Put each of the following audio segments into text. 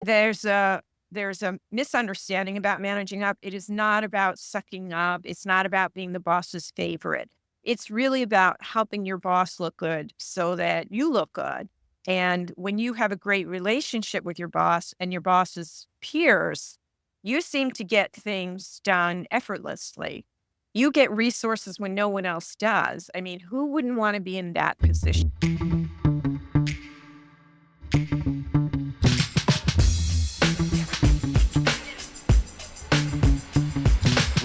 There's a misunderstanding about managing up. It is not about sucking up. It's not about being the boss's favorite. It's really about helping your boss look good so that you look good. And when you have a great relationship with your boss and your boss's peers, you seem to get things done effortlessly. You get resources when no one else does. I mean, who wouldn't want to be in that position?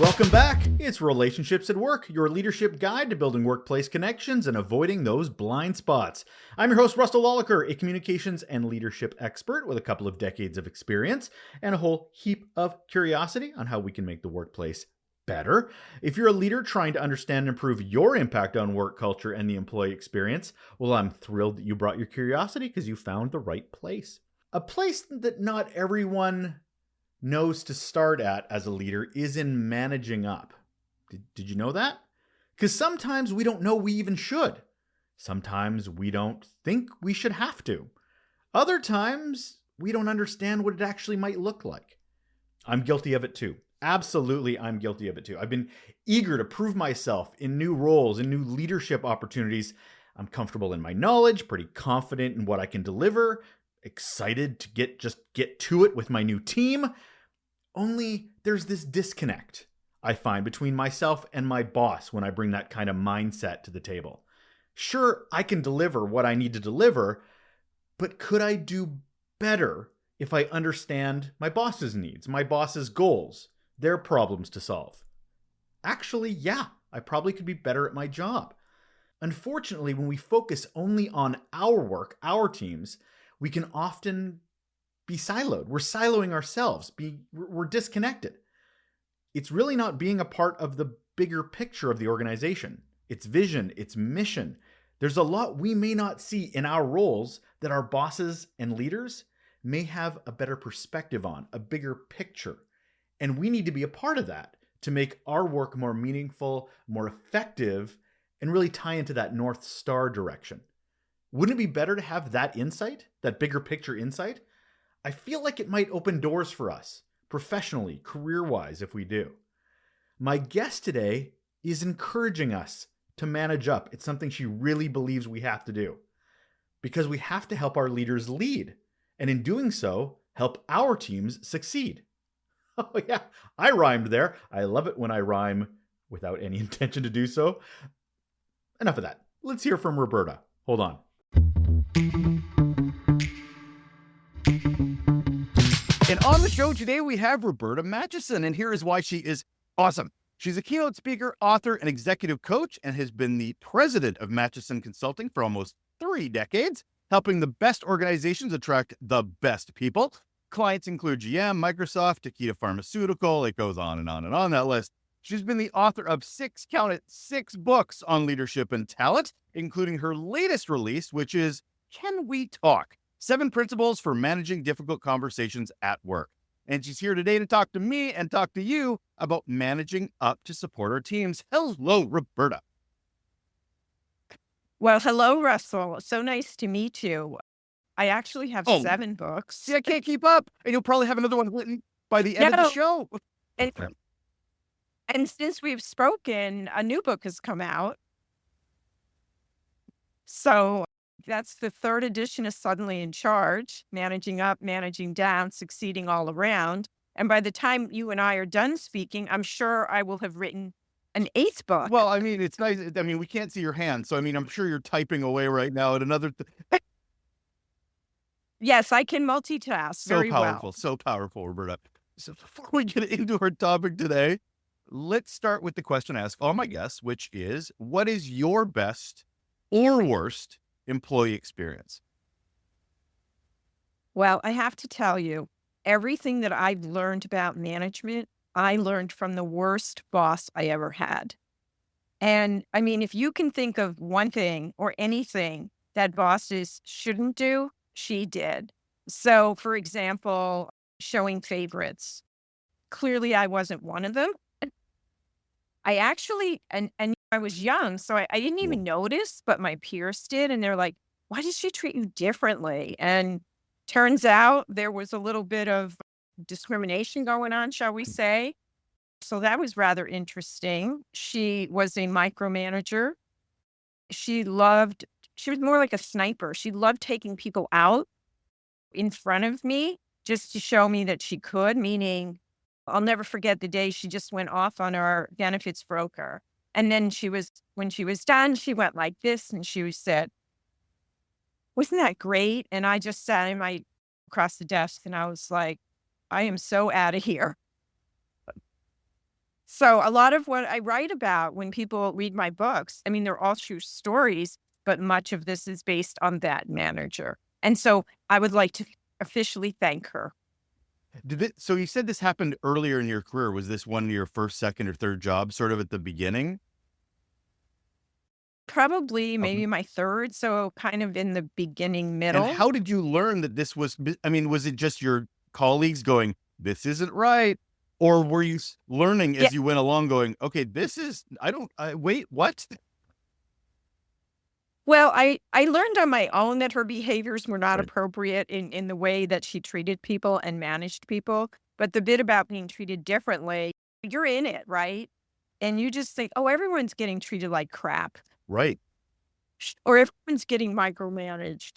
Welcome back. It's Relationships at Work, your leadership guide to building workplace connections and avoiding those blind spots. I'm your host, Russell Lolliker, a communications and leadership expert with a couple of decades of experience and a whole heap of curiosity on how we can make the workplace better. If you're a leader trying to understand and improve your impact on work culture and the employee experience, well, I'm thrilled that you brought your curiosity because you found the right place. A place that not everyone knows to start at as a leader is in managing up. Did you know that? Because sometimes we don't know we even should. Sometimes we don't think we should have to. Other times we don't understand what it actually might look like. I'm guilty of it too. Absolutely, I'm guilty of it too. I've been eager to prove myself in new roles, in new leadership opportunities. I'm comfortable in my knowledge, pretty confident in what I can deliver, excited to get to it with my new team. Only there's this disconnect I find between myself and my boss when I bring that kind of mindset to the table. Sure, I can deliver what I need to deliver, but could I do better if I understand my boss's needs, my boss's goals, their problems to solve? Actually, yeah, I probably could be better at my job. Unfortunately, when we focus only on our work, our teams, we can often be siloed. We're siloing ourselves. We're disconnected. It's really not being a part of the bigger picture of the organization, its vision, its mission. There's a lot we may not see in our roles that our bosses and leaders may have a better perspective on, a bigger picture. And we need to be a part of that to make our work more meaningful, more effective, and really tie into that North Star direction. Wouldn't it be better to have that insight, that bigger picture insight? I feel like it might open doors for us, professionally, career-wise, if we do. My guest today is encouraging us to manage up. It's something she really believes we have to do because we have to help our leaders lead, and in doing so, help our teams succeed. Oh yeah, I rhymed there. I love it when I rhyme without any intention to do so. Enough of that. Let's hear from Roberta. Hold on. And on the show today, we have Roberta Matuson, and here is why she is awesome. She's a keynote speaker, author, and executive coach, and has been the president of Matuson Consulting for almost 3 decades, helping the best organizations attract the best people. Clients include GM, Microsoft, Takeda Pharmaceutical. It goes on and on and on that list. She's been the author of 6 books on leadership and talent, including her latest release, which is Can We Talk? 7 Principles for Managing Difficult Conversations at Work. And she's here today to talk to me and talk to you about managing up to support our teams. Hello, Roberta. Well, hello, Russell. So nice to meet you. I actually have 7 books. See, I can't keep up. And you'll probably have another one written by the end of the show. And since we've spoken, a new book has come out. So that's the 3rd edition of Suddenly in Charge, Managing Up, Managing Down, Succeeding All Around. And by the time you and I are done speaking, I'm sure I will have written an 8th book. Well, I mean, it's nice. I mean, we can't see your hand. So, I mean, I'm sure you're typing away right now at another. Yes, I can multitask very well. So powerful, Roberta. So before we get into our topic today, let's start with the question I ask all my guests, which is, what is your best or worst employee experience? Well, I have to tell you, everything that I've learned about management, I learned from the worst boss I ever had. And I mean, if you can think of one thing or anything that bosses shouldn't do, she did. So, for example, showing favorites. Clearly, I wasn't one of them. I actually, and I was young, so I didn't even notice, but my peers did. And they're like, why does she treat you differently? And Turns out there was a little bit of discrimination going on, shall we say. So that was rather interesting. She was a micromanager. She loved, she was more like a sniper. She loved taking people out in front of me just to show me that she could, meaning I'll never forget the day she just went off on our benefits broker. And then when she was done, she went like this and she said, "Wasn't that great?" And I just sat across the desk and I was like, I am so out of here. So a lot of what I write about when people read my books, I mean, they're all true stories, but much of this is based on that manager. And so I would like to officially thank her. So you said this happened earlier in your career. Was this one of your first, second, or third jobs, sort of at the beginning? Probably Um, maybe my third, so kind of in the beginning and middle. how did you learn that this was? I mean, was it just your colleagues going, "This isn't right," or were you learning Yeah. as you went along, going, "Okay, this is wait, what?" Well, I learned on my own that her behaviors were not Right. appropriate in the way that she treated people and managed people. But the bit about being treated differently, you're in it, right? And you just think, oh, everyone's getting treated like crap, Right. or everyone's getting micromanaged,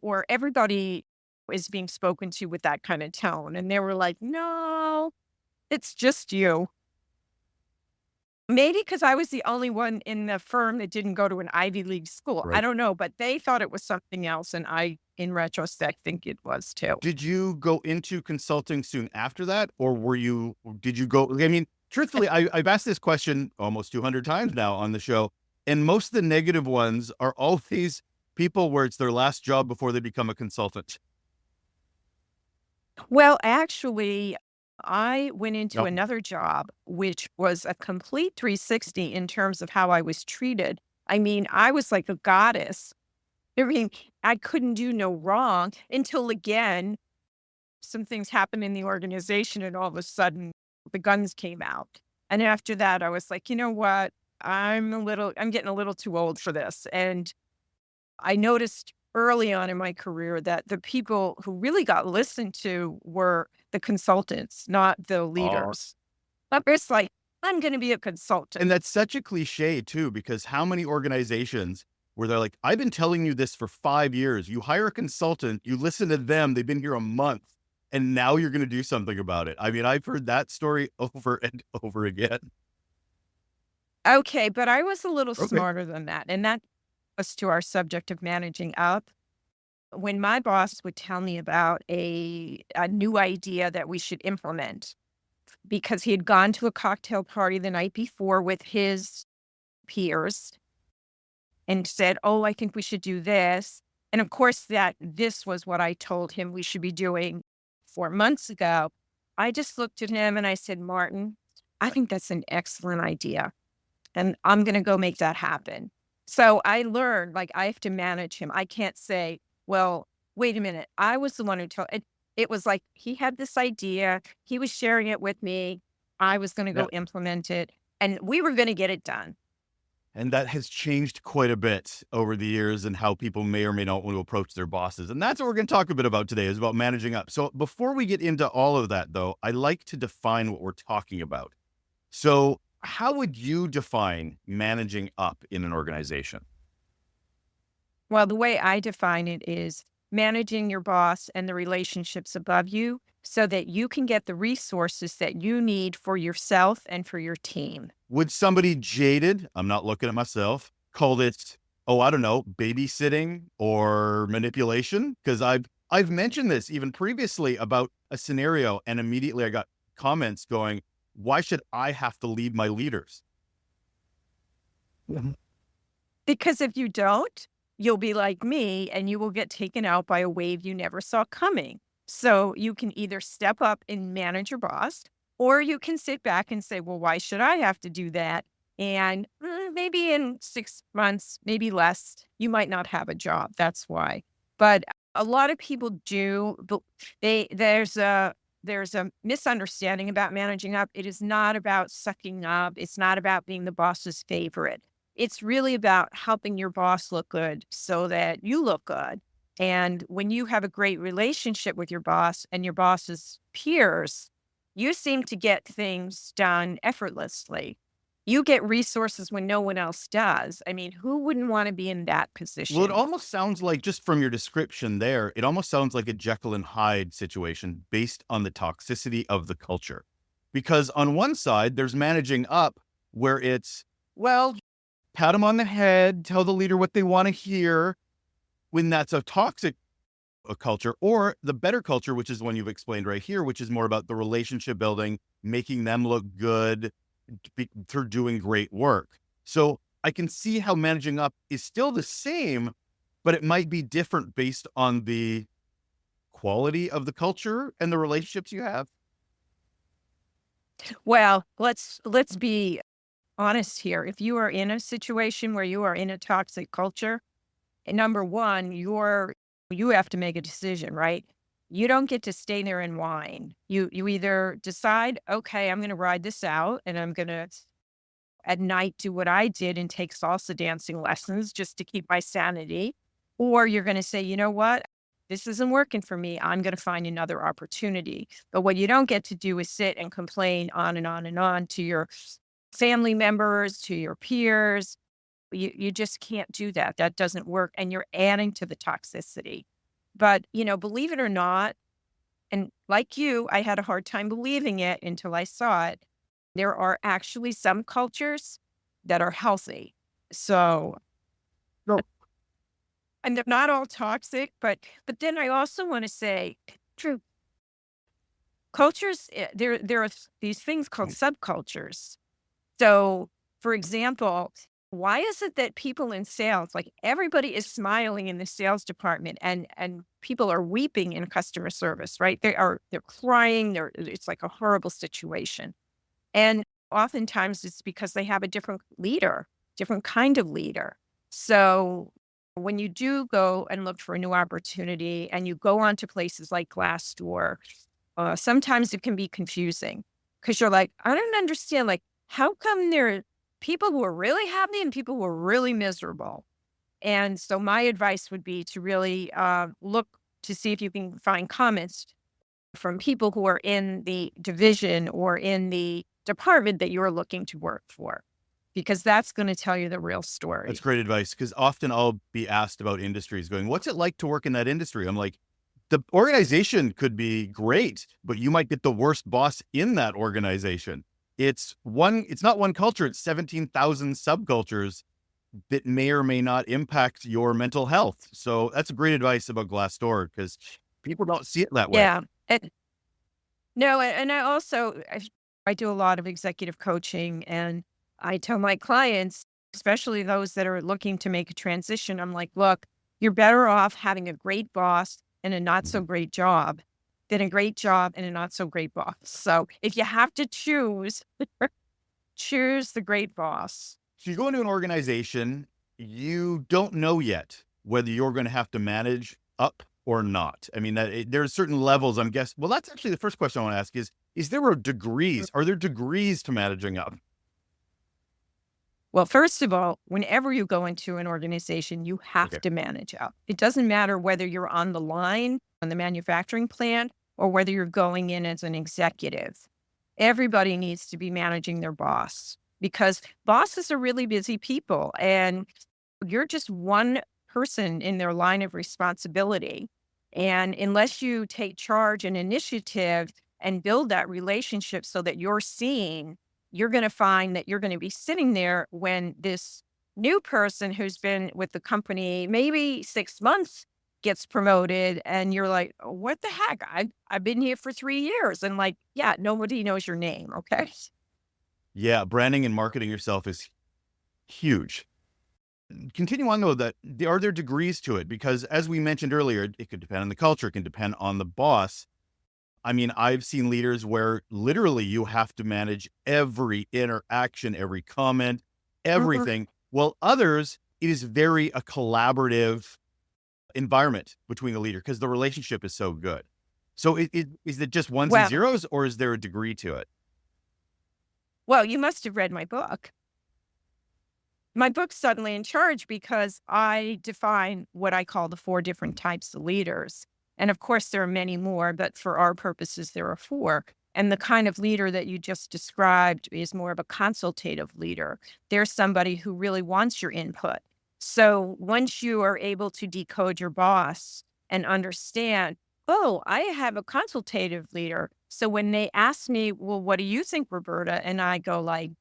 or everybody is being spoken to with that kind of tone. And they were like, no, it's just you. Maybe because I was the only one in the firm that didn't go to an Ivy League school. I Right. don't know, but they thought it was something else, and I, in retrospect, think it was too. Did you go into consulting soon after that, or did you go? I mean, truthfully, I've asked this question almost 200 times now on the show, and most of the negative ones are all these people where it's their last job before they become a consultant. Well, actually, I went into Yep. another job, which was a complete 360 in terms of how I was treated. I mean, I was like a goddess. I mean, I couldn't do no wrong until again, some things happened in the organization and all of a sudden the guns came out. And after that, I was like, you know what? I'm getting a little too old for this. And I noticed early on in my career that the people who really got listened to were the consultants, not the Oh, leaders. But it's like, I'm going to be a consultant. and that's such a cliche too, because how many organizations where they're like, "I've been telling you this for 5 years. You hire a consultant, you listen to them. They've been here a month, and now you're going to do something about it." I mean, I've heard that story over and over again. Okay, but I was a little Okay. smarter than that. And that was to our subject of managing up. When my boss would tell me about a new idea that we should implement, because he had gone to a cocktail party the night before with his peers and said, "Oh, I think we should do this." And of course, that this was what I told him we should be doing 4 months ago. I just looked at him and I said, "Martin, I think that's an excellent idea. And I'm going to go make that happen." So I learned like I have to manage him. I can't say, well, wait a minute. I was the one who told it. It was like he had this idea. He was sharing it with me. I was going to Yeah. go implement it and we were going to get it done. And that has changed quite a bit over the years and how people may or may not want to approach their bosses. And that's what we're going to talk a bit about today is about managing up. So before we get into all of that though, I like to define what we're talking about. So how would you define managing up in an organization? Well, the way I define it is managing your boss and the relationships above you so that you can get the resources that you need for yourself and for your team. Would somebody jaded, I'm not looking at myself, called it, oh, I don't know, babysitting or manipulation? Because I've mentioned this even previously about a scenario, and immediately I got comments going, why should I have to lead my leaders? Mhm. Because if you don't, you'll be like me and you will get taken out by a wave you never saw coming. So you can either step up and manage your boss, or you can sit back and say, well, why should I have to do that? And maybe in 6 months, maybe less, you might not have a job. That's why. But a lot of people do. There's a misunderstanding about managing up. It is not about sucking up. It's not about being the boss's favorite. It's really about helping your boss look good so that you look good. And when you have a great relationship with your boss and your boss's peers, you seem to get things done effortlessly. You get resources when no one else does. I mean, who wouldn't want to be in that Well, it position? almost sounds like, just from your description there, it almost sounds like a Jekyll and Hyde situation based on the toxicity of the culture. Because on one side, there's managing up where it's, well, pat them on the head, tell the leader what they want to hear, when that's a toxic culture, or the better culture, which is one you've explained right here, which is more about the relationship building, making them look good through doing great work. So I can see how managing up is still the same, but it might be different based on the quality of the culture and the relationships you have. Well, let's be honest here. If you are in a situation where you are in a toxic culture, number one, you have to make a decision, right? You don't get to stay there and whine. You either decide, okay, I'm going to ride this out, and I'm going to at night do what I did and take salsa dancing lessons just to keep my sanity, or you're going to say, you know what? This isn't working for me. I'm going to find another opportunity. But what you don't get to do is sit and complain on and on and on to your family members, to your peers. You just can't do that. That doesn't work, and you're adding to the toxicity. But, believe it or not, and like you, I had a hard time believing it until I saw it. There are actually some cultures that are healthy. So, No. and they're not all toxic, but then I also want to say, true, cultures, there are these things called subcultures. So, for example, why is it that people in sales, like everybody is smiling in the sales department, and people are weeping in customer service, right? They're crying, it's like a horrible situation. And oftentimes it's because they have a different leader, different kind of leader. So when you do go and look for a new opportunity and you go onto places like Glassdoor, sometimes it can be confusing because you're like, I don't understand. Like, how come there are people who are really happy and people who are really miserable? And so my advice would be to really look to see if you can find comments from people who are in the division or in the department that you're looking to work for, because that's going to tell you the real story. That's great advice, because often I'll be asked about industries going, what's it like to work in that industry? I'm like, the organization could be great, but you might get the worst boss in that organization. It's not one culture, it's 17,000 subcultures that may or may not impact your mental health. So that's great advice about Glassdoor, because people don't see it that way. Yeah. No, and I do a lot of executive coaching, and I tell my clients, especially those that are looking to make a transition, I'm like, look, you're better off having a great boss and a not so great job than a great job and a not so great boss. So if you have to choose, choose the great boss. So you go into an organization, you don't know yet whether you're going to have to manage up or not. I mean, there's certain levels, I'm guessing. Well, that's actually the first question I want to ask is there degrees? Are there degrees to managing up? Well, first of all, whenever you go into an organization, you have Okay. to manage up. It doesn't matter whether you're on the line, on the manufacturing plant, or whether you're going in as an executive. Everybody needs to be managing their boss, because bosses are really busy people and you're just one person in their line of responsibility. And unless you take charge and initiative and build that relationship so that you're seen, you're going to find that you're going to be sitting there when this new person who's been with the company maybe 6 months gets promoted, and you're like, what the heck? I've been here for 3 years. And like, yeah, nobody knows your name. Okay. Yeah, branding and marketing yourself is huge. Continue on though, are there degrees to it? Because as we mentioned earlier, it could depend on the culture, it can depend on the boss. I mean, I've seen leaders where literally you have to manage every interaction, every comment, everything. While others, it is very a collaborative environment between the leader because the relationship is so good. So is it just ones and Well, zeros, or is there a degree to it? well, you must have read my book. my book's Suddenly in Charge because I define what I call the 4 different types of leaders. And of course, there are many more, but for our purposes, there are 4. And the kind of leader that you just described is more of a consultative leader. There's somebody who really wants your input. So once you are able to decode your boss and understand, oh, I have a consultative leader. So when they ask me, well, what do you think, Roberta? And I go like,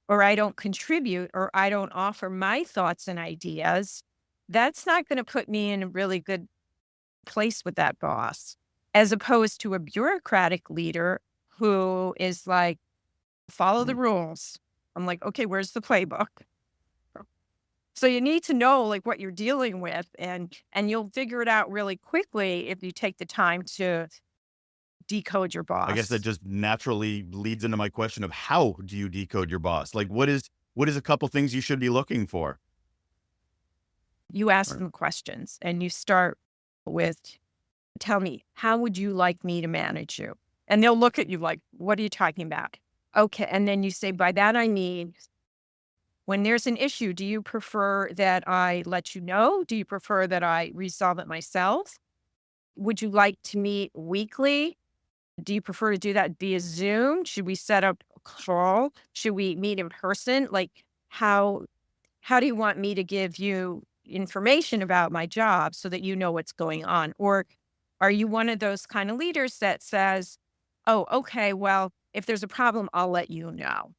or I don't contribute, or I don't offer my thoughts and ideas, that's not going to put me in a really good place with that boss, as opposed to a bureaucratic leader who is like, follow the rules. I'm like, okay, where's the playbook? So you need to know like what you're dealing with, and you'll figure it out really quickly if you take the time to decode your boss. I guess that just naturally leads into my question of how do you decode your boss? Like what is a couple things you should be looking for? You ask them questions and you start with, tell me, how would you like me to manage you? And they'll look at you like, what are you talking about? Okay. And then you say, by that I mean, when there's an issue, do you prefer that I let you know? Do you prefer that I resolve it myself? Would you like to meet weekly? Do you prefer to do that via Zoom? Should we set up a call? Should we meet in person? Like how do you want me to give you information about my job so that you know what's going on? Or are you one of those kind of leaders that says, oh, okay, well, if there's a problem, I'll let you know?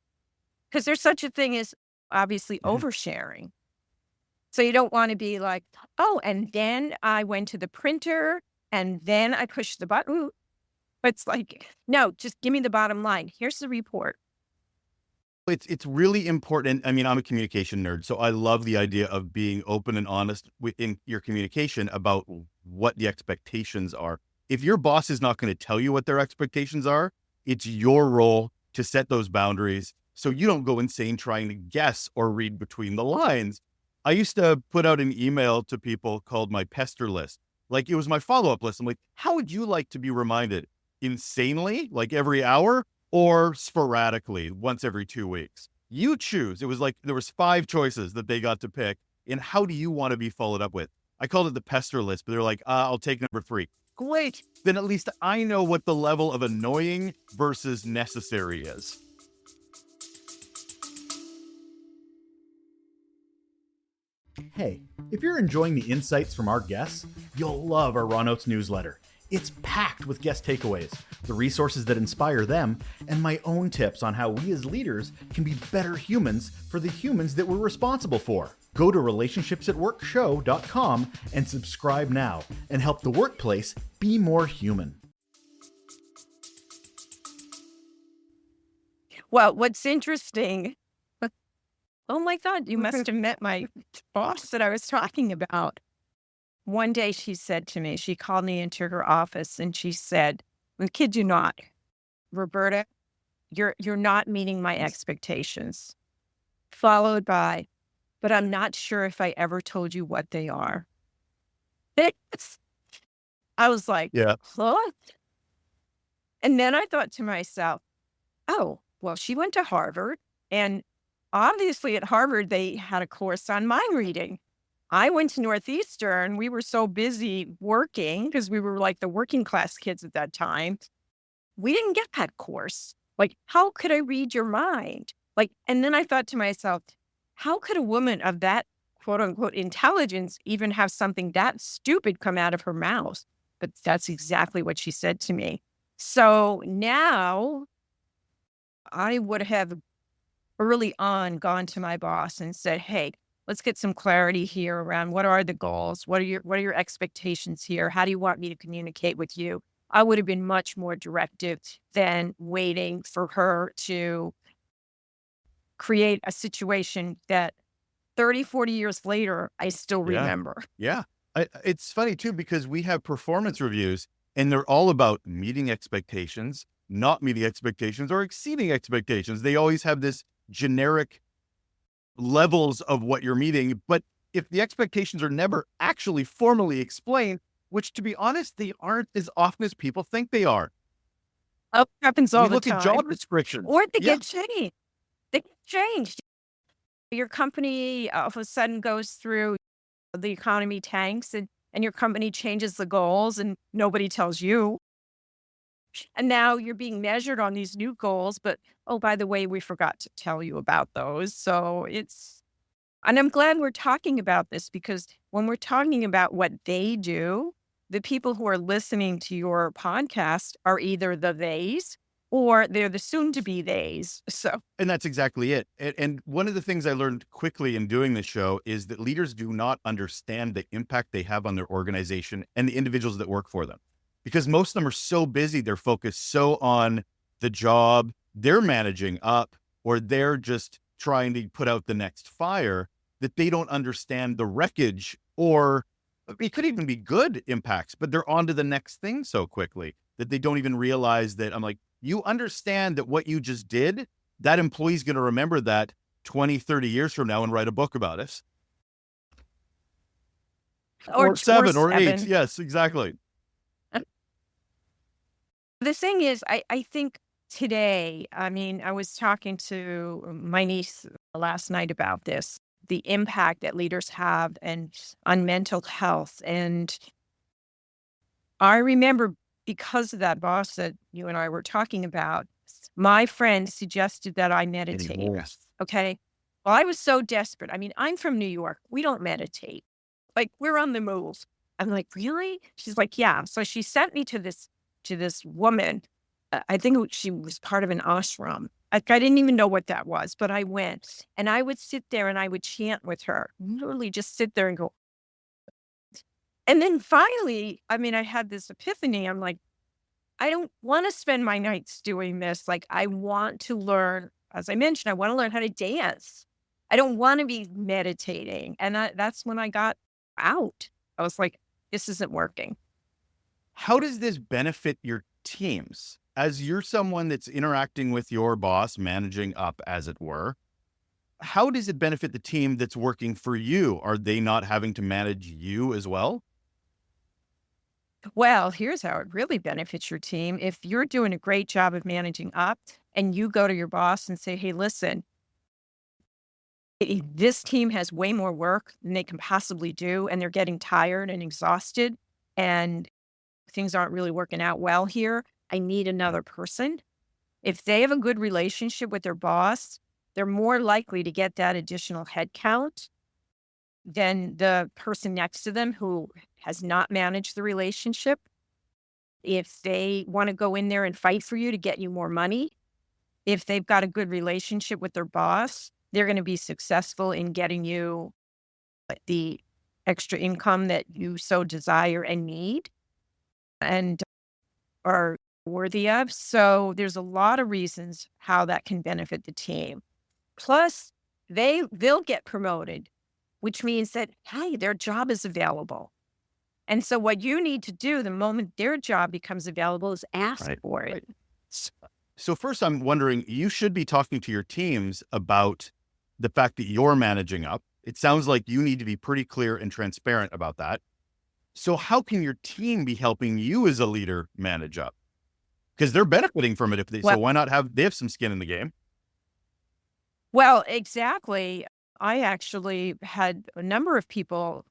Because there's such a thing as obviously oversharing. So you don't want to be like, oh, and then I went to the printer and then I pushed the button. It's like, no, just give me the bottom line. Here's the report. It's really important. I mean, I'm a communication nerd, so I love the idea of being open and honest in your communication about what the expectations are. If your boss is not going to tell you what their expectations are, it's your role to set those boundaries so you don't go insane trying to guess or read between the lines. I used to put out an email to people called my pester list. Like it was my follow-up list. I'm like, how would you like to be reminded? Insanely, like every hour, or sporadically, once every 2 weeks? You choose. It was like there was 5 choices that they got to pick. And how do you want to be followed up with? I called it the pester list, but they're like, I'll take number 3. Great. Then at least I know what the level of annoying versus necessary is. Hey, if you're enjoying the insights from our guests, you'll love our Raw Notes newsletter. It's packed with guest takeaways, the resources that inspire them, and my own tips on how we as leaders can be better humans for the humans that we're responsible for. Go to relationshipsatworkshow.com and subscribe now and help the workplace be more human. Well, what's interesting, oh my God, you must have met my boss that I was talking about. One day she said to me, she called me into her office and she said, I kid you not, Roberta, you're not meeting my expectations. Followed by, but I'm not sure if I ever told you what they are. I was like, Yeah. what? And then I thought to myself, oh, well, she went to Harvard, and obviously at Harvard, they had a course on mind reading. I went to Northeastern. We were so busy working because we were like the working class kids at that time. We didn't get that course. Like, how could I read your mind? Like, and then I thought to myself, how could a woman of that quote unquote intelligence even have something that stupid come out of her mouth? But that's exactly what she said to me. So now I would have early on gone to my boss and said, hey, let's get some clarity here around what are the goals? What are your expectations here? How do you want me to communicate with you? I would have been much more directive than waiting for her to create a situation that 30, 40 years later, I still remember. Yeah. It's funny too, because we have performance reviews and they're all about meeting expectations, not meeting expectations, or exceeding expectations. They always have this generic levels of what you're meeting. But if the expectations are never actually formally explained, which to be honest, they aren't as often as people think they are. Oh, it happens all the Look time. at job descriptions. Or they get changed. They get changed. Your company all of a sudden goes through the economy tanks and your company changes the goals and nobody tells you. And now you're being measured on these new goals, but oh, by the way, we forgot to tell you about those. And I'm glad we're talking about this because when we're talking about what they do, the people who are listening to your podcast are either the theys or they're the soon to be theys. So, And that's exactly it. And one of the things I learned quickly in doing this show is that leaders do not understand the impact they have on their organization and the individuals that work for them. Because most of them are so busy, they're focused so on the job they're managing up, or they're just trying to put out the next fire, that they don't understand the wreckage, or it could even be good impacts, but they're on to the next thing so quickly that they don't even realize that. I'm like, you understand that what you just did, that employee's going to remember that 20, 30 years from now and write a book about us. Or or seven or eight. seven. Yes, exactly. The thing is, I think today, I mean, I was talking to my niece last night about this, the impact that leaders have and on mental health. And I remember because of that boss that you and I were talking about, my friend suggested that I meditate. Anymore. Okay. Well, I was so desperate. I mean, I'm from New York. We don't meditate. Like we're on the move. I'm like, really? She's like, yeah. So she sent me to this woman. I think she was part of an ashram. I didn't even know what that was, but I went and I would sit there and I would chant with her, literally just sit there and go. And then finally, I mean, I had this epiphany. I'm like, I don't want to spend my nights doing this. Like, I want to learn, as I mentioned, I want to learn how to dance. I don't want to be meditating. And that's when I got out. I was like, this isn't working. How does this benefit your teams? As you're someone that's interacting with your boss, managing up, as it were, how does it benefit the team that's working for you? Are they not having to manage you as well? Well, here's how it really benefits your team. If you're doing a great job of managing up and you go to your boss and say, hey, listen, this team has way more work than they can possibly do, and they're getting tired and exhausted, and things aren't really working out well here. I need another person. If they have a good relationship with their boss, they're more likely to get that additional headcount than the person next to them who has not managed the relationship. If they want to go in there and fight for you to get you more money, if they've got a good relationship with their boss, they're going to be successful in getting you the extra income that you so desire and need and are worthy of. So there's a lot of reasons how that can benefit the team. Plus, they'll get promoted, which means that, hey, their job is available. And so what you need to do the moment their job becomes available is ask Right. for it. Right. So first, I'm wondering, you should be talking to your teams about the fact that you're managing up. It sounds like you need to be pretty clear and transparent about that. So how can your team be helping you as a leader manage up? Because they're benefiting from it. Well, So why not they have some skin in the game? well, exactly. I actually had a number of people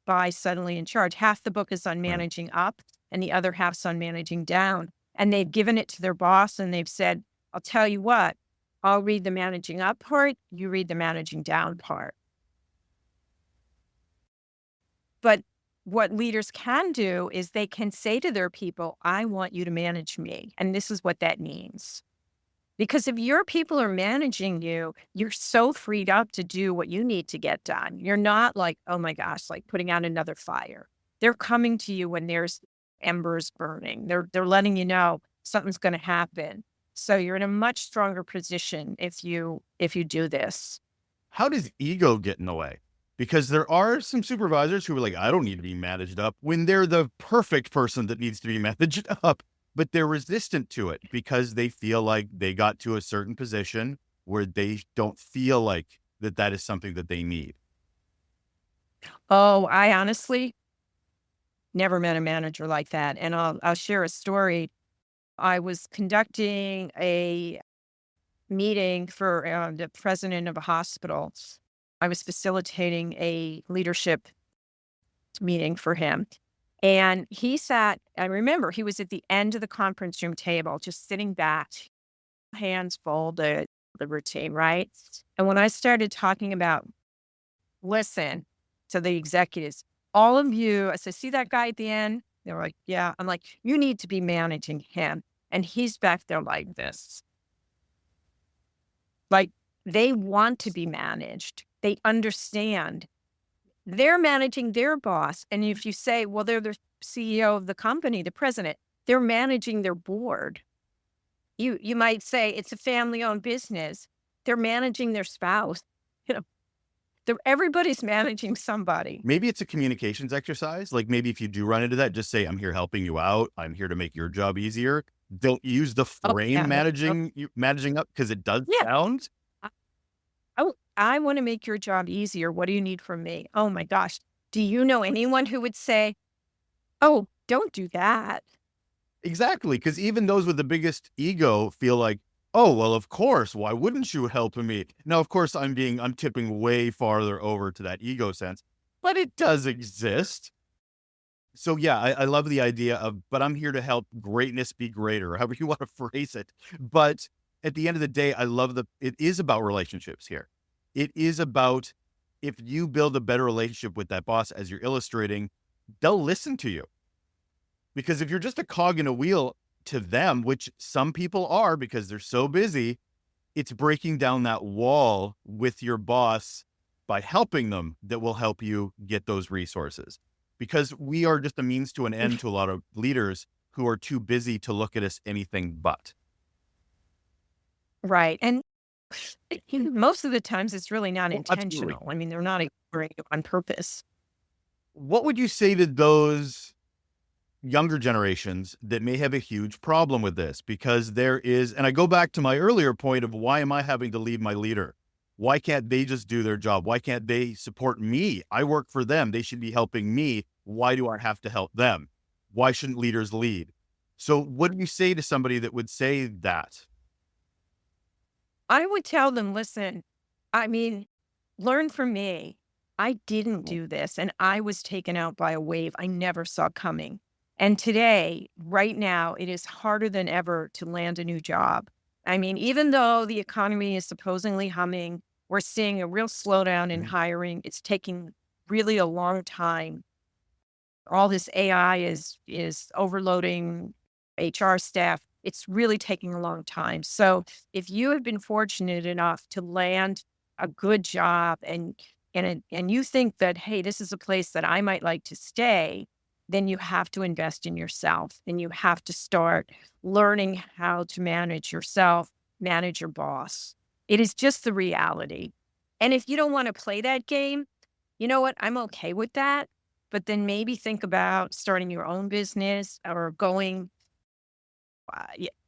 buy Suddenly in Charge. Half the book is on Right. managing up and the other half's on managing down. And they've given it to their boss and they've said, I'll tell you what, I'll read the managing up part, you read the managing down part. But what leaders can do is they can say to their people, I want you to manage me. And this is what that means. Because if your people are managing you, you're so freed up to do what you need to get done. You're not like, oh my gosh, like putting out another fire. They're coming to you when there's embers burning. They're letting you know something's going to happen. So you're in a much stronger position if you do this. How does ego get in the way? Because there are some supervisors who are like, I don't need to be managed up, when they're the perfect person that needs to be managed up, but they're resistant to it because they feel like they got to a certain position where they don't feel like that is something that they need. Oh, I honestly never met a manager like that. And I'll share a story. I was conducting a meeting for the president of a hospital. I was facilitating a leadership meeting for him. And he sat, I remember he was at the end of the conference room table, just sitting back, hands folded, the routine, right? And when I started talking about, listen to the executives, all of you, I said, see that guy at the end? They were like, yeah. I'm like, you need to be managing him. And he's back there like this. Like, they want to be managed. They understand. They're managing their boss. And if you say, well, they're the CEO of the company, the president, they're managing their board. You might say it's a family-owned business. They're managing their spouse. You know, everybody's managing somebody. Maybe it's a communications exercise. Like maybe if you do run into that, just say, I'm here helping you out. I'm here to make your job easier. Don't use the Oh, frame yeah. managing up, because it does Yeah. sound. I want to make your job easier. What do you need from me? Oh my gosh. Do you know anyone who would say, oh, don't do that? Exactly. Because even those with the biggest ego feel like, oh, well, of course. Why wouldn't you help me? Now, of course, I'm tipping way farther over to that ego sense, but it does exist. So yeah, I love the idea of, but I'm here to help greatness be greater, however you want to phrase it. But at the end of the day, I love it is about relationships here. It is about, if you build a better relationship with that boss, as you're illustrating, they'll listen to you. Because if you're just a cog in a wheel to them, which some people are because they're so busy, it's breaking down that wall with your boss by helping them that will help you get those resources. Because we are just a means to an end to a lot of leaders who are too busy to look at us anything but. Right. And most of the times it's really not Well, absolutely. intentional. I mean, they're not ignoring you on purpose. What would you say to those younger generations that may have a huge problem with this? Because there is, and I go back to my earlier point of, why am I having to lead my leader? Why can't they just do their job? Why can't they support me? I work for them. They should be helping me. Why do I have to help them? Why shouldn't leaders lead? So what do you say to somebody that would say that? I would tell them, listen, I mean, learn from me. I didn't do this and I was taken out by a wave I never saw coming. And today, right now, it is harder than ever to land a new job. I mean, even though the economy is supposedly humming, we're seeing a real slowdown in hiring. It's taking really a long time. All this AI is overloading HR staff. It's really taking a long time. So if you have been fortunate enough to land a good job and you think that, hey, this is a place that I might like to stay, then you have to invest in yourself and you have to start learning how to manage yourself, manage your boss. It is just the reality. And if you don't want to play that game, you know what? I'm okay with that. But then maybe think about starting your own business or going,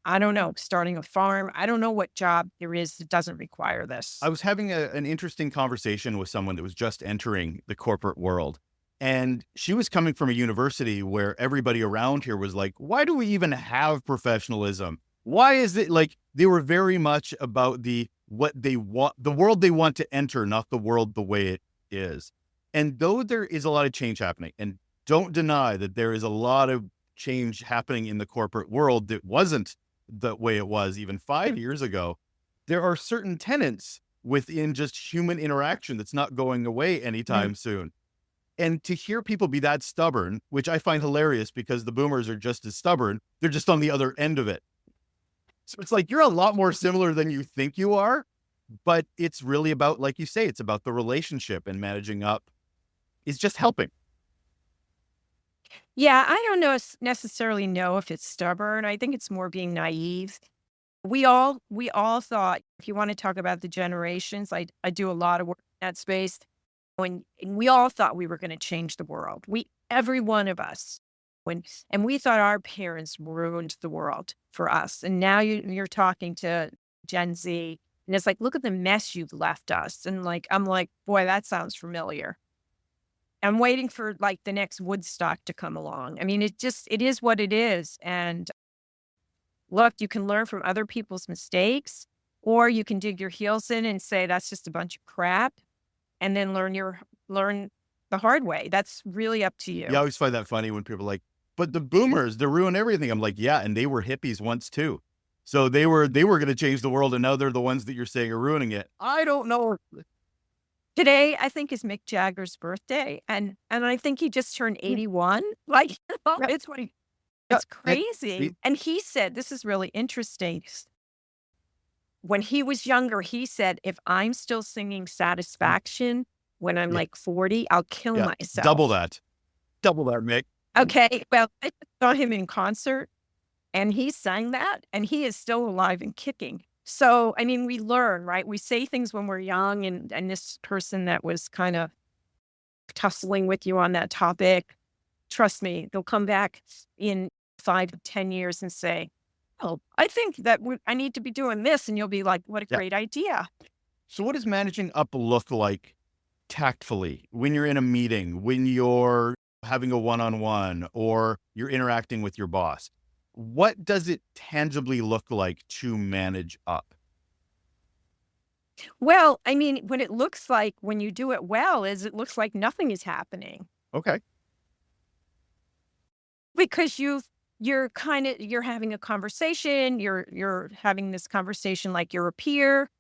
I don't know, starting a farm. I don't know what job there is that doesn't require this. I was having an interesting conversation with someone that was just entering the corporate world. And she was coming from a university where everybody around here was like, why do we even have professionalism? Why is it like, they were very much about what they want, the world they want to enter, not the world the way it is. And though there is a lot of change happening, and don't deny that there is a lot of change happening in the corporate world that wasn't the way it was even 5 years ago, there are certain tenets within just human interaction that's not going away anytime soon. And to hear people be that stubborn, which I find hilarious because the boomers are just as stubborn, they're just on the other end of it. So it's like, you're a lot more similar than you think you are, but it's really about, like you say, it's about the relationship, and managing up is just helping. Yeah, I don't necessarily know if it's stubborn. I think it's more being naive. We all thought, if you want to talk about the generations, I do a lot of work in that space. And we all thought we were going to change the world. Every one of us. And we thought our parents ruined the world for us. And now you're talking to Gen Z, and it's like, look at the mess you've left us. And I'm like, boy, that sounds familiar. I'm waiting for like the next Woodstock to come along. I mean, it is what it is. And look, you can learn from other people's mistakes, or you can dig your heels in and say, that's just a bunch of crap. and then learn the hard way. That's really up to you. Yeah, I always find that funny when people are like, but the boomers, they ruin everything. I'm like, yeah, and they were hippies once too. So they were going to change the world, and now they're the ones that you're saying are ruining it. I don't know. Today, I think, is Mick Jagger's birthday, and I think he just turned 81. Like, it's what he it's crazy. And he said, this is really interesting. When he was younger, he said, if I'm still singing Satisfaction when I'm like 40, I'll kill myself. Double that, Mick. Okay. Well, I saw him in concert and he sang that and he is still alive and kicking. So, I mean, we learn, right? We say things when we're young, and this person that was kind of tussling with you on that topic, trust me, they'll come back in 5 to 10 years and say, oh, I think that I need to be doing this. And you'll be like, what a great idea. So what does managing up look like tactfully when you're in a meeting, when you're having a one-on-one, or you're interacting with your boss? What does it tangibly look like to manage up? Well, I mean, when it looks like, when you do it well, is it looks like nothing is happening. Okay. Because you're having a conversation, you're having this conversation like you're a peer.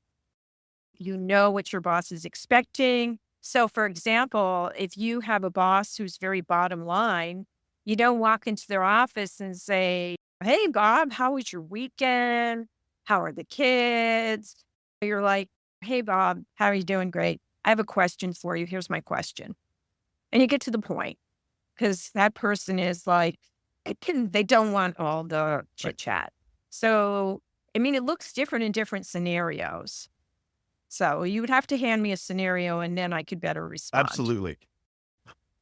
You know what your boss is expecting. So, for example, if you have a boss who's very bottom line, you don't walk into their office and say, hey, Bob, how was your weekend? How are the kids? You're like, hey, Bob, how are you doing? Great. I have a question for you. Here's my question. And you get to the point, because that person is like, they don't want all the chit chat. So, I mean, it looks different in different scenarios. So you would have to hand me a scenario and then I could better respond. Absolutely.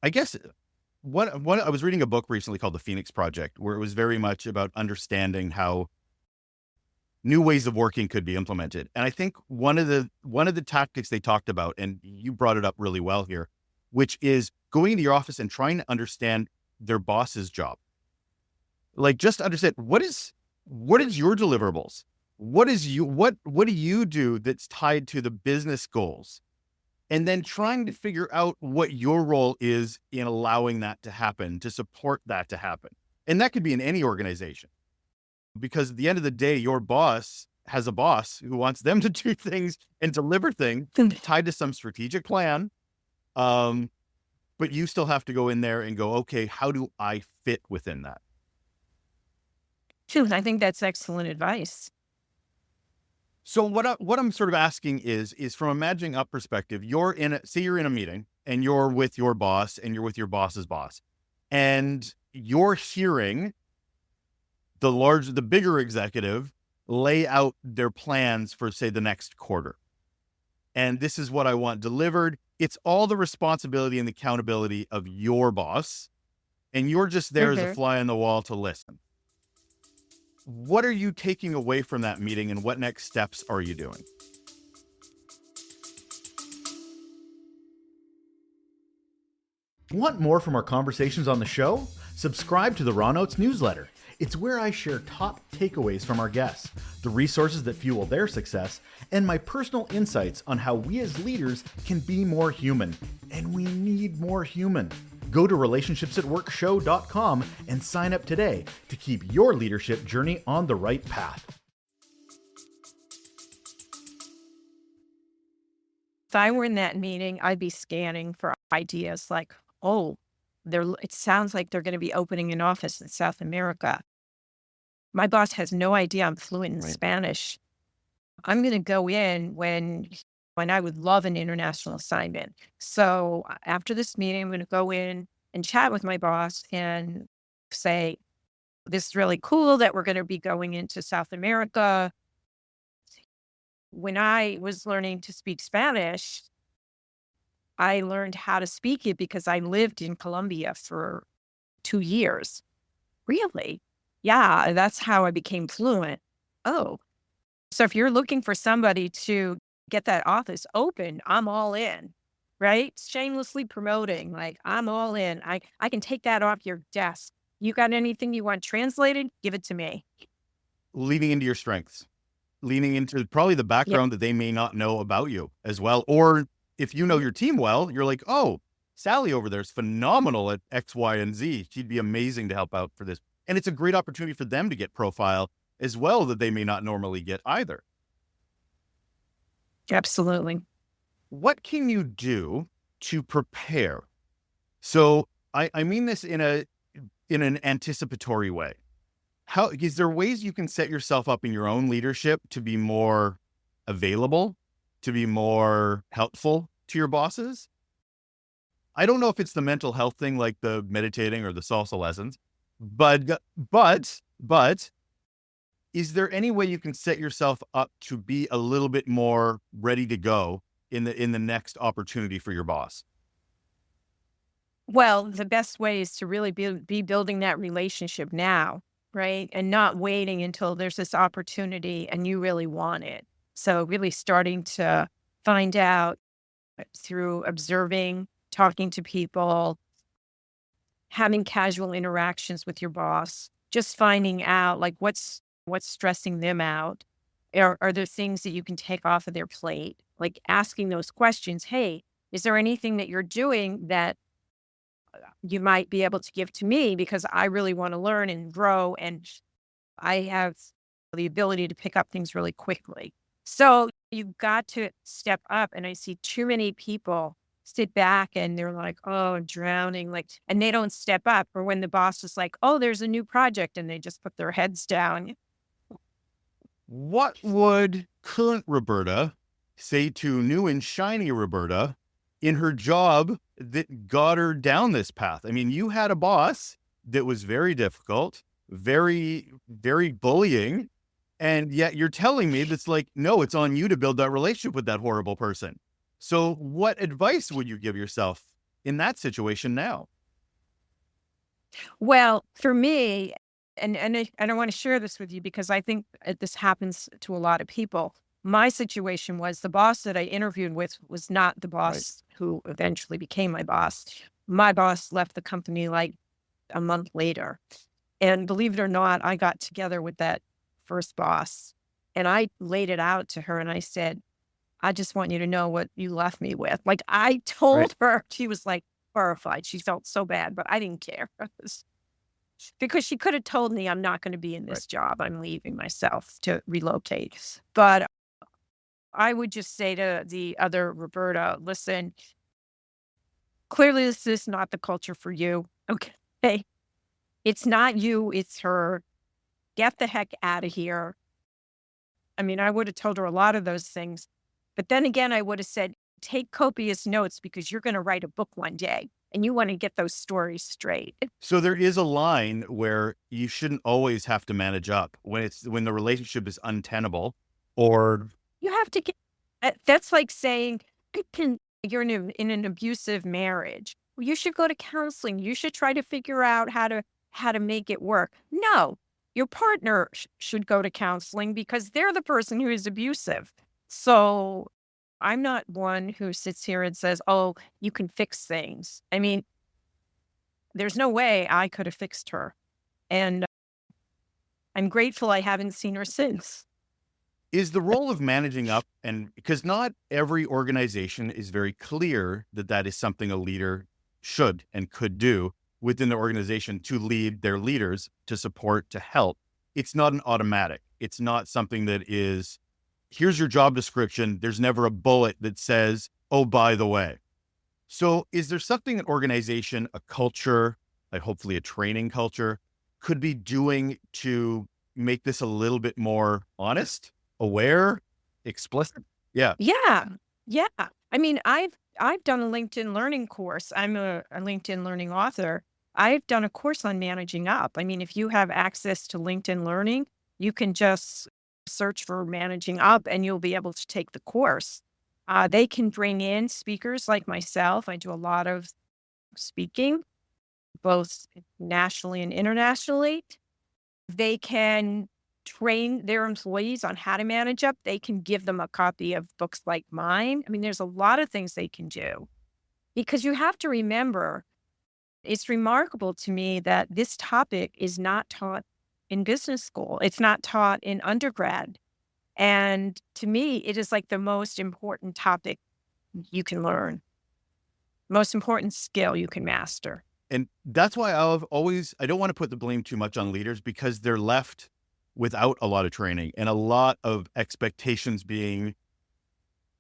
I guess I was reading a book recently called The Phoenix Project, where it was very much about understanding how new ways of working could be implemented. And I think one of the tactics they talked about, and you brought it up really well here, which is going into your office and trying to understand their boss's job. Like, just understand what is your deliverables? What do you do that's tied to the business goals? And then trying to figure out what your role is in allowing that to happen, to support that to happen. And that could be in any organization, because at the end of the day, your boss has a boss who wants them to do things and deliver things tied to some strategic plan. But you still have to go in there and go, okay, how do I fit within that? I think that's excellent advice. So what I'm sort of asking is from a managing up perspective, you're in a meeting and you're with your boss and you're with your boss's boss, and you're hearing the bigger executive lay out their plans for, say, the next quarter. And this is what I want delivered. It's all the responsibility and the accountability of your boss, and you're just there as a fly on the wall to listen. What are you taking away from that meeting, and what next steps are you doing? Want more from our conversations on the show? Subscribe to the Raw Notes newsletter. It's where I share top takeaways from our guests, the resources that fuel their success, and my personal insights on how we as leaders can be more human. And we need more human. Go to relationshipsatworkshow.com and sign up today to keep your leadership journey on the right path. If I were in that meeting, I'd be scanning for ideas like, oh, it sounds like they're going to be opening an office in South America. My boss has no idea I'm fluent in Spanish. I'm going to go in when I would love an international assignment. So after this meeting, I'm going to go in and chat with my boss and say, this is really cool that we're going to be going into South America. When I was learning to speak Spanish, I learned how to speak it because I lived in Colombia for 2 years. Really? Yeah, that's how I became fluent. Oh, so if you're looking for somebody to get that office open, I'm all in, right? Shamelessly promoting, like, I'm all in. I can take that off your desk. You got anything you want translated? Give it to me. Leaning into your strengths, leaning into probably the background that they may not know about you as well, or if you know your team well, you're like, oh, Sally over there is phenomenal at X, Y, and Z. She'd be amazing to help out for this. And it's a great opportunity for them to get profile as well that they may not normally get either. Absolutely. What can you do to prepare? So I mean this in an anticipatory way. How is there ways you can set yourself up in your own leadership to be more available, to be more helpful to your bosses? I don't know if it's the mental health thing like the meditating or the salsa lessons, but is there any way you can set yourself up to be a little bit more ready to go in the next opportunity for your boss? Well, the best way is to really be building that relationship now, right? And not waiting until there's this opportunity and you really want it. So really starting to find out through observing, talking to people, having casual interactions with your boss, just finding out like what's stressing them out. Are there things that you can take off of their plate? Like asking those questions. Hey, is there anything that you're doing that you might be able to give to me because I really want to learn and grow and I have the ability to pick up things really quickly. So you've got to step up. And I see too many people sit back and they're like, oh, I'm drowning. Like, and they don't step up. Or when the boss is like, oh, there's a new project and they just put their heads down. What would current Roberta say to new and shiny Roberta in her job that got her down this path? I mean, you had a boss that was very difficult, very, very bullying. And yet you're telling me that's like, no, it's on you to build that relationship with that horrible person. So what advice would you give yourself in that situation now? Well, for me, and I want to share this with you because I think this happens to a lot of people. My situation was the boss that I interviewed with was not the Right. boss who eventually became my boss. My boss left the company like a month later. And believe it or not, I got together with that first boss and I laid it out to her and I said, I just want you to know what you left me with. Like I Right. told her, she was like horrified. She felt so bad, but I didn't care. Because she could have told me I'm not going to be in Right. this job. I'm leaving myself to relocate. But I would just say to the other Roberta, listen, clearly this is not the culture for you. Okay. It's not you, it's her. Get the heck out of here. I mean, I would have told her a lot of those things. But then again, I would have said, take copious notes because you're going to write a book one day and you want to get those stories straight. So there is a line where you shouldn't always have to manage up when the relationship is untenable or You have to get that's like saying you're in an abusive marriage. Well, you should go to counseling. You should try to figure out how to make it work. No, your partner should go to counseling because they're the person who is abusive. So I'm not one who sits here and says, "Oh, you can fix things." I mean, there's no way I could have fixed her, and I'm grateful I haven't seen her since. is the role of managing up, and because not every organization is very clear that that is something a leader should and could do within the organization to lead their leaders, to support, to help. It's not an automatic. It's not something that is, here's your job description. There's never a bullet that says, oh, by the way. So is there something an organization, a culture, like hopefully a training culture, could be doing to make this a little bit more honest, aware, explicit? Yeah. Yeah. Yeah. I mean, I've done a LinkedIn learning course. I'm a LinkedIn learning author. I've done a course on managing up. I mean, if you have access to LinkedIn learning, you can just search for managing up and you'll be able to take the course. They can bring in speakers like myself. I do a lot of speaking, both nationally and internationally. They can train their employees on how to manage up. They can give them a copy of books like mine. I mean, there's a lot of things they can do because you have to remember it's remarkable to me that this topic is not taught in business school. It's not taught in undergrad. And to me, it is like the most important topic you can learn. Most important skill you can master. And that's why I don't want to put the blame too much on leaders, because they're left without a lot of training and a lot of expectations being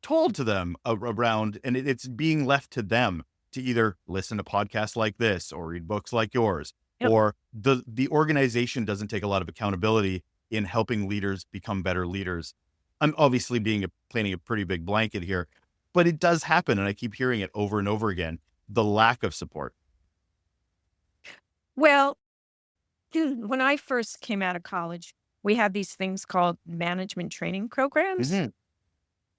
told to them around, and it's being left to them to either listen to podcasts like this or read books like yours, Yep. or the organization doesn't take a lot of accountability in helping leaders become better leaders. I'm obviously painting a pretty big blanket here, but it does happen, and I keep hearing it over and over again, the lack of support. Well, when I first came out of college, we had these things called management training programs. Mhm.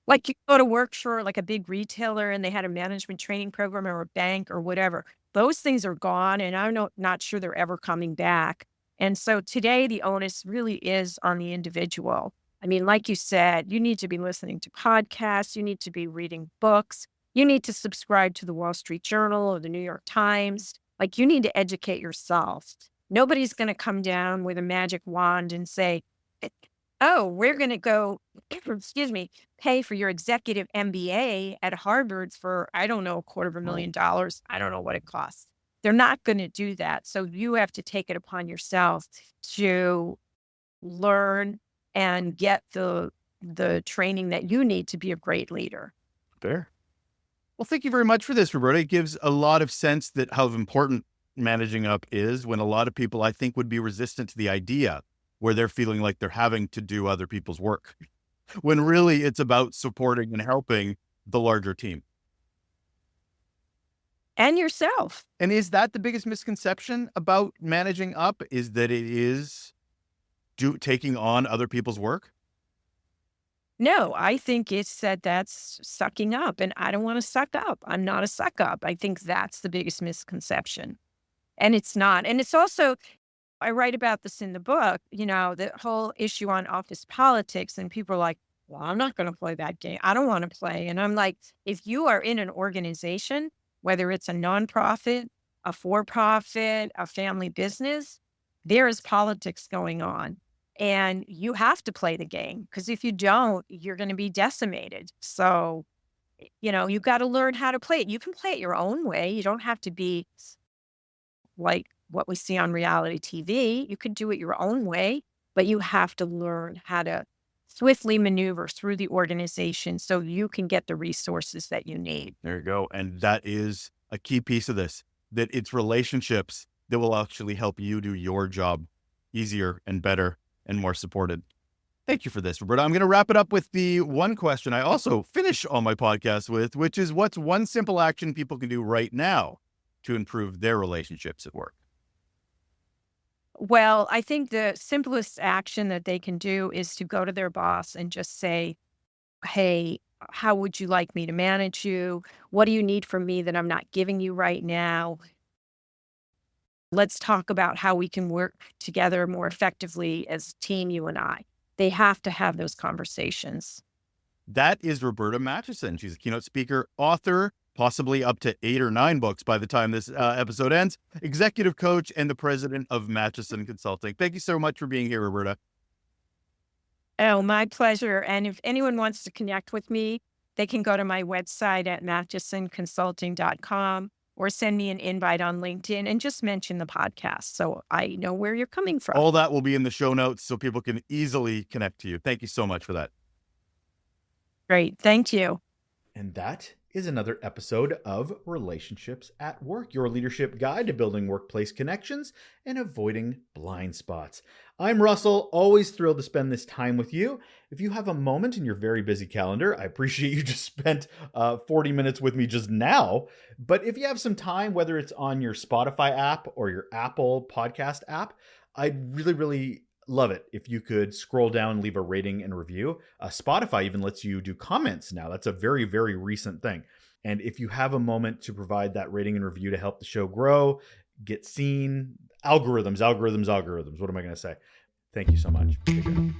Like you go to work for like a big retailer and they had a management training program, or a bank or whatever. Those things are gone, and I'm not sure they're ever coming back. And so today the onus really is on the individual. I mean, like you said, you need to be listening to podcasts, you need to be reading books, you need to subscribe to the Wall Street Journal or the New York Times. Like, you need to educate yourself. Nobody's going to come down with a magic wand and say, oh, we're going to go, excuse me, pay for your executive MBA at Harvard for, I don't know, $250,000. I don't know what it costs. They're not going to do that. So you have to take it upon yourself to learn and get the training that you need to be a great leader. Fair. Well, thank you very much for this, Roberta. It gives a lot of sense that how important managing up is, when a lot of people, I think, would be resistant to the idea, where they're feeling like they're having to do other people's work, when really it's about supporting and helping the larger team. And yourself. And is that the biggest misconception about managing up, is that it is taking on other people's work? No, I think it's that that's sucking up, and I don't want to suck up. I'm not a suck up. I think that's the biggest misconception. And it's not. And it's also, I write about this in the book, the whole issue on office politics, and people are like, well, I'm not going to play that game. I don't want to play. And I'm like, if you are in an organization, whether it's a nonprofit, a for-profit, a family business, there is politics going on. And you have to play the game, because if you don't, you're going to be decimated. So, you got to learn how to play it. You can play it your own way. You don't have to be like what we see on reality TV. You can do it your own way, but you have to learn how to swiftly maneuver through the organization so you can get the resources that you need. There you go. And that is a key piece of this, that it's relationships that will actually help you do your job easier and better and more supported. Thank you for this, Roberta. I'm going to wrap it up with the one question I also finish all my podcasts with, which is, what's one simple action people can do right now to improve their relationships at work? Well, I think the simplest action that they can do is to go to their boss and just say, hey, how would you like me to manage you? What do you need from me that I'm not giving you right now? Let's talk about how we can work together more effectively as a team, you and I. They have to have those conversations. That is Roberta Matuson. She's a keynote speaker, author, possibly up to 8 or 9 books by the time this episode ends, executive coach, and the president of Matuson Consulting. Thank you so much for being here, Roberta. Oh, my pleasure. And if anyone wants to connect with me, they can go to my website at matusonconsulting.com or send me an invite on LinkedIn and just mention the podcast so I know where you're coming from. All that will be in the show notes so people can easily connect to you. Thank you so much for that. Great. Thank you. And that is another episode of Relationships at Work, your leadership guide to building workplace connections and avoiding blind spots. I'm Russell, always thrilled to spend this time with you. If you have a moment in your very busy calendar, I appreciate you just spent 40 minutes with me just now. But if you have some time, whether it's on your Spotify app or your Apple podcast app, I'd really love it if you could scroll down and leave a rating and review. Spotify even lets you do comments now. That's a very, very recent thing. And if you have a moment to provide that rating and review to help the show grow, get seen, algorithms. What am I going to say? Thank you so much. Take care.